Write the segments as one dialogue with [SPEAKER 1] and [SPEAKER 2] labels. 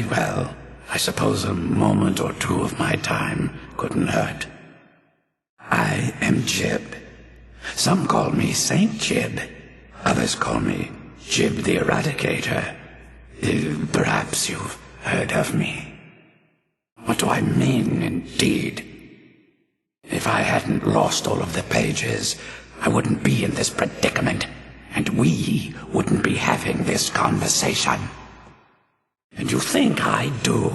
[SPEAKER 1] Very well. I suppose a moment or two of my time couldn't hurt. I am Jiub. Some call me Saint Jiub. Others call me Jiub the Eradicator. Perhaps you've heard of me. What do I mean, indeed? If I hadn't lost all of the pages, I wouldn't be in this predicament, and we wouldn't be having this conversation. And you think I do?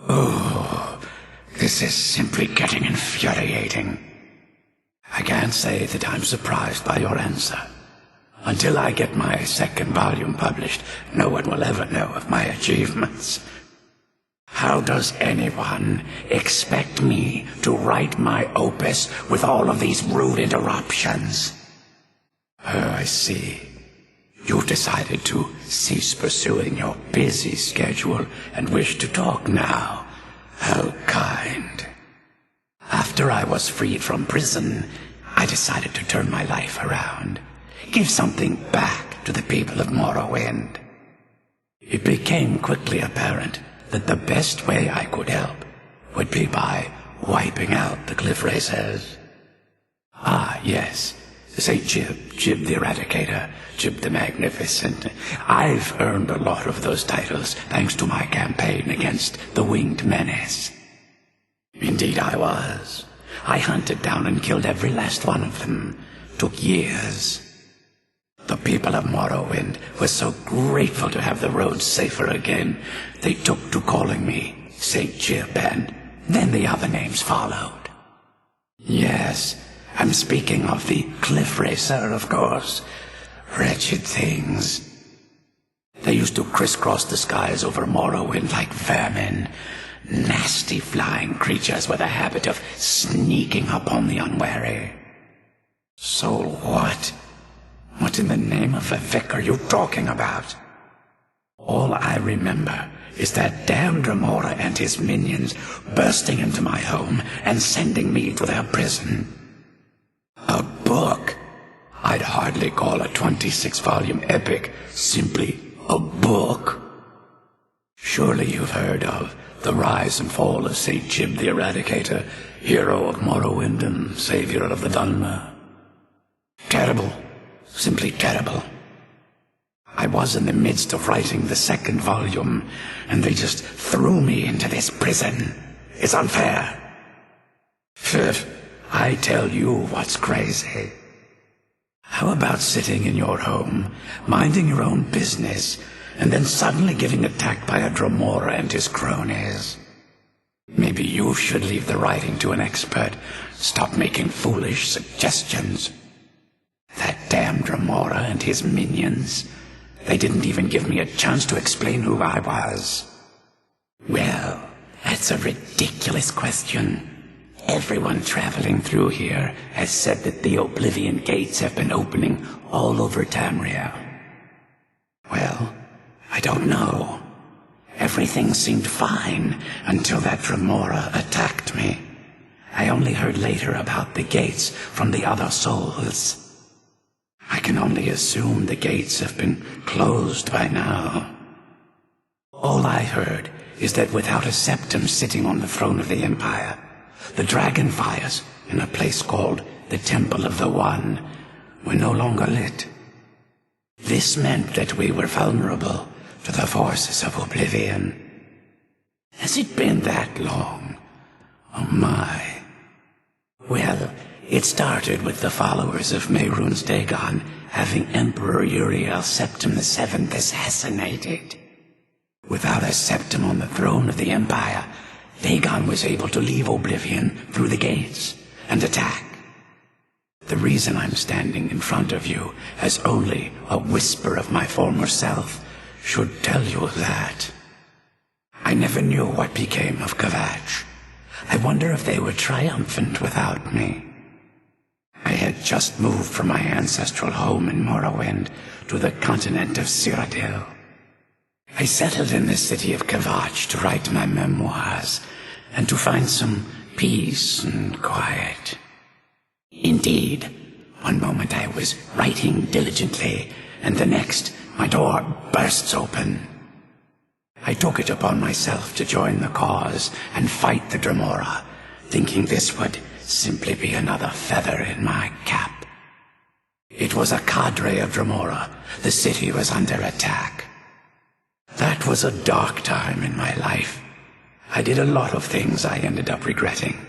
[SPEAKER 1] Oh, this is simply getting infuriating. I can't say that I'm surprised by your answer. Until I get my second volume published, no one will ever know of my achievements. How does anyone expect me to write my opus with all of these rude interruptions? Oh, I see. You've decided to cease pursuing your busy schedule and wish to talk now. How kind. After I was freed from prison, I decided to turn my life around. Give something back to the people of Morrowind. It became quickly apparent that the best way I could help would be by wiping out the cliff racers. Ah, yes. Say Jiub the Eradicator, Jiub the Magnificent. I've earned a lot of those titles thanks to my campaign against the Winged Menace. Indeed I was. I hunted down and killed every last one of them. Took years. The people of Morrowind were so grateful to have the roads safer again, they took to calling me Saint Jiub, and then the other names followed. Yes, I'm speaking of the Cliff Racer, of course. Wretched things. They used to crisscross the skies over Morrowind like vermin. Nasty flying creatures with a habit of sneaking upon the unwary. So what? What in the name of the Vic are you talking about? All I remember is that damned Remora and his minions bursting into my home and sending me to their prison. A book? I'd hardly call a 26-volume epic simply a book. Surely you've heard of the rise and fall of Saint Jiub the Eradicator, hero of Morrowind and savior of the Dunmer. Terrible. Simply terrible. I was in the midst of writing the second volume, and they just threw me into this prison. It's unfair. I tell you what's crazy. How about sitting in your home, minding your own business, and then suddenly getting attacked by a Dromora and his cronies? Maybe you should leave the writing to an expert. Stop making foolish suggestions. That damn Dromora and his minions. They didn't even give me a chance to explain who I was. Well, that's a ridiculous question. Everyone traveling through here has said that the Oblivion Gates have been opening all over Tamriel. Well, I don't know. Everything seemed fine until that Dromora attacked me. I only heard later about the gates from the other souls. I can only assume the gates have been closed by now. All I heard is that without a septum sitting on the throne of the Empire, the dragon fires in a place called the Temple of the One were no longer lit. This meant that we were vulnerable to the forces of Oblivion. Has it been that long? Oh my. Well, it started with the followers of Mehrunes Dagon having Emperor Uriel Septim VII assassinated. Without a septum on the throne of the Empire, Dagon was able to leave Oblivion through the gates and attack. The reason I'm standing in front of you as only a whisper of my former self should tell you that. I never knew what became of Kvatch. I wonder if they were triumphant without me. I had just moved from my ancestral home in Morrowind to the continent of Cyrodiil. I settled in the city of Kvatch to write my memoirs and to find some peace and quiet. Indeed, one moment I was writing diligently, and the next my door bursts open. I took it upon myself to join the cause and fight the Dremora, thinking this would simply be another feather in my cap. It was a cadre of Dremora. The city was under attack. That was a dark time in my life. I did a lot of things I ended up regretting.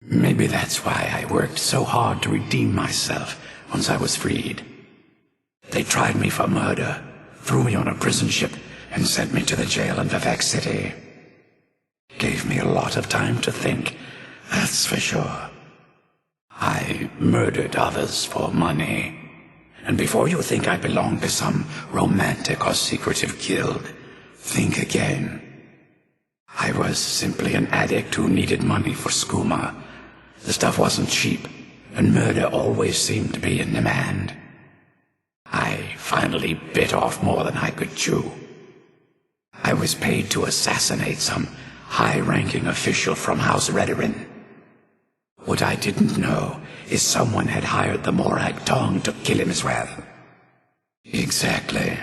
[SPEAKER 1] Maybe that's why I worked so hard to redeem myself once I was freed. They tried me for murder, threw me on a prison ship, and sent me to the jail in Vivek City. Gave me a lot of time to think, that's for sure. I murdered others for money. And before you think I belong to some romantic or secretive guild, think again. I was simply an addict who needed money for skooma. The stuff wasn't cheap, and murder always seemed to be in demand. I finally bit off more than I could chew. I was paid to assassinate some high-ranking official from House Redorin. What I didn't know is someone had hired the Morag Tong to kill him as well. Exactly.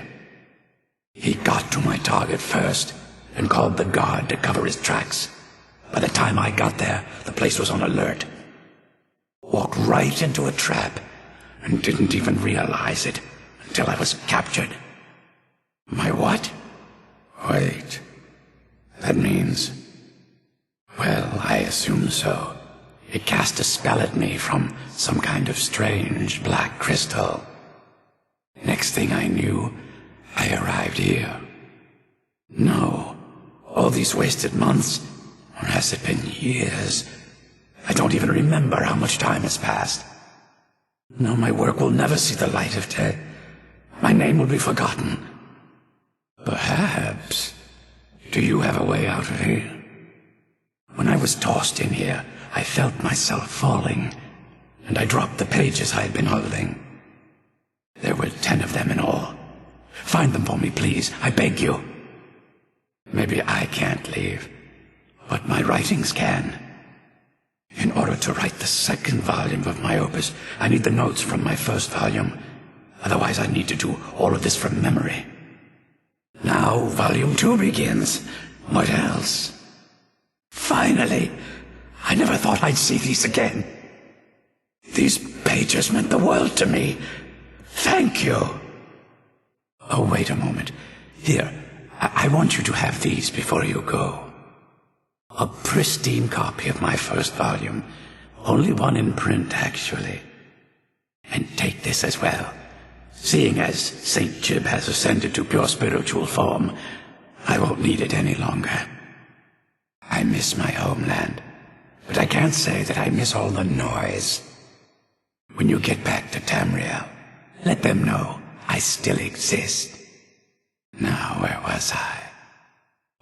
[SPEAKER 1] He got to my target first and called the guard to cover his tracks. By the time I got there, the place was on alert. Walked right into a trap and didn't even realize it until I was captured. My what? Wait. That means... Well, I assume so. It cast a spell at me from some kind of strange black crystal. Next thing I knew, I arrived here. No, all these wasted months, or has it been years? I don't even remember how much time has passed. No, my work will never see the light of day. My name will be forgotten. Perhaps. Do you have a way out of here? When I was tossed in here, I felt myself falling, and I dropped the pages I had been holding. There were 10 of them in all. Find them for me, please. I beg you. Maybe I can't leave, but my writings can. In order to write the second volume of my opus, I need the notes from my first volume. Otherwise, I need to do all of this from memory. Now, volume 2 begins. What else? Finally! I never thought I'd see these again. These pages meant the world to me. Thank you. Oh, wait a moment. Here, I want you to have these before you go. A pristine copy of my first volume. Only one in print, actually. And take this as well. Seeing as St. Jiub has ascended to pure spiritual form, I won't need it any longer. I miss my homeland, but I can't say that I miss all the noise. When you get back to Tamriel, let them know I still exist. Now, where was I?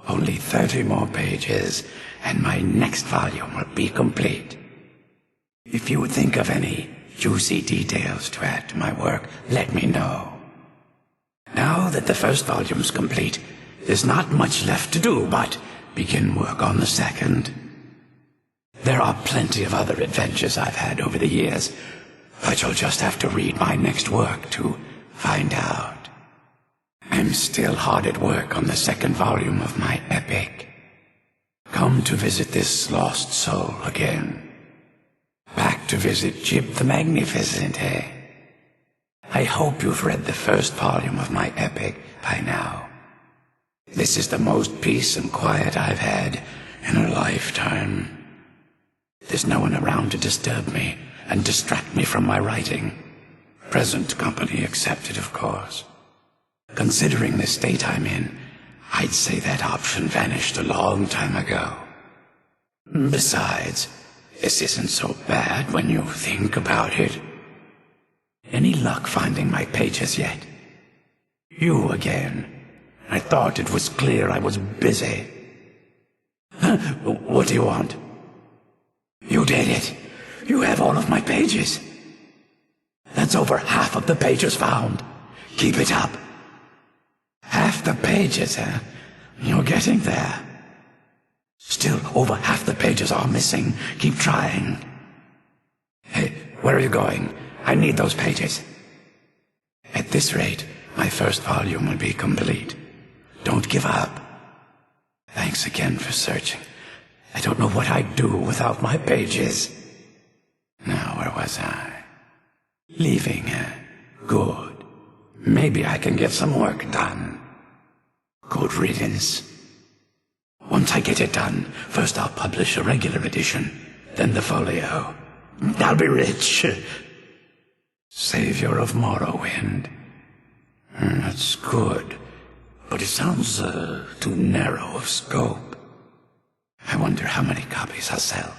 [SPEAKER 1] Only 30 more pages, and my next volume will be complete. If you think of any juicy details to add to my work, let me know. Now that the first volume's complete, there's not much left to do but begin work on the second. There are plenty of other adventures I've had over the years, but you'll just have to read my next work to find out. I'm still hard at work on the second volume of my epic. Come to visit this lost soul again. Back to visit Jiub the Magnificent, eh? I hope you've read the first volume of my epic by now. This is the most peace and quiet I've had in a lifetime. There's no one around to disturb me and distract me from my writing. Present company accepted, of course. Considering the state I'm in, I'd say that option vanished a long time ago. Besides, this isn't so bad when you think about it. Any luck finding my pages yet? You again. I thought it was clear I was busy. What do you want? You did it. You have all of my pages. That's over half of the pages found. Keep it up. Half the pages, huh? You're getting there. Still, over half the pages are missing. Keep trying. Hey, where are you going? I need those pages. At this rate, my first volume will be complete. Don't give up. Thanks again for searching. I don't know what I'd do without my pages. Now, where was I? Leaving, Good. Maybe I can get some work done. Good riddance. Once I get it done, first I'll publish a regular edition, then the folio. I'll be rich. Savior of Morrowind. That's good, but it sounds too narrow of scope. I wonder how many copies I'll sell.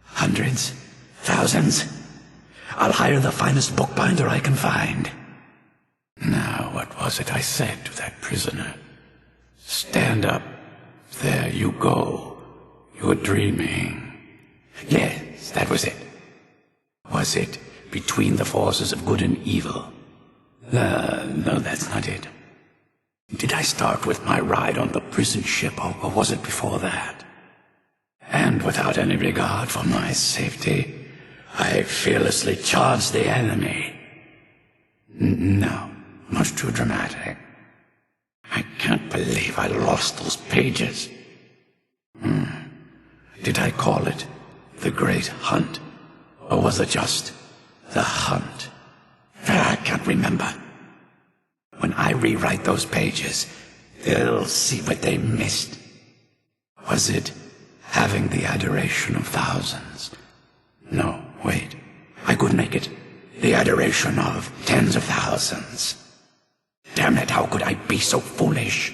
[SPEAKER 1] Hundreds? Thousands? I'll hire the finest bookbinder I can find. Now, what was it I said to that prisoner? Stand up. There you go. You're dreaming. Yes, that was it. Was it between the forces of good and evil? No, that's not it. Did I start with my ride on the prison ship, or was it before that? And without any regard for my safety, I fearlessly charged the enemy. No, much too dramatic. I can't believe I lost those pages. Did I call it the Great Hunt? Or was it just the hunt? I can't remember. When I rewrite those pages, they'll see what they missed. Was it having the adoration of thousands? No, wait. I could make it the adoration of tens of thousands. Damn it, how could I be so foolish?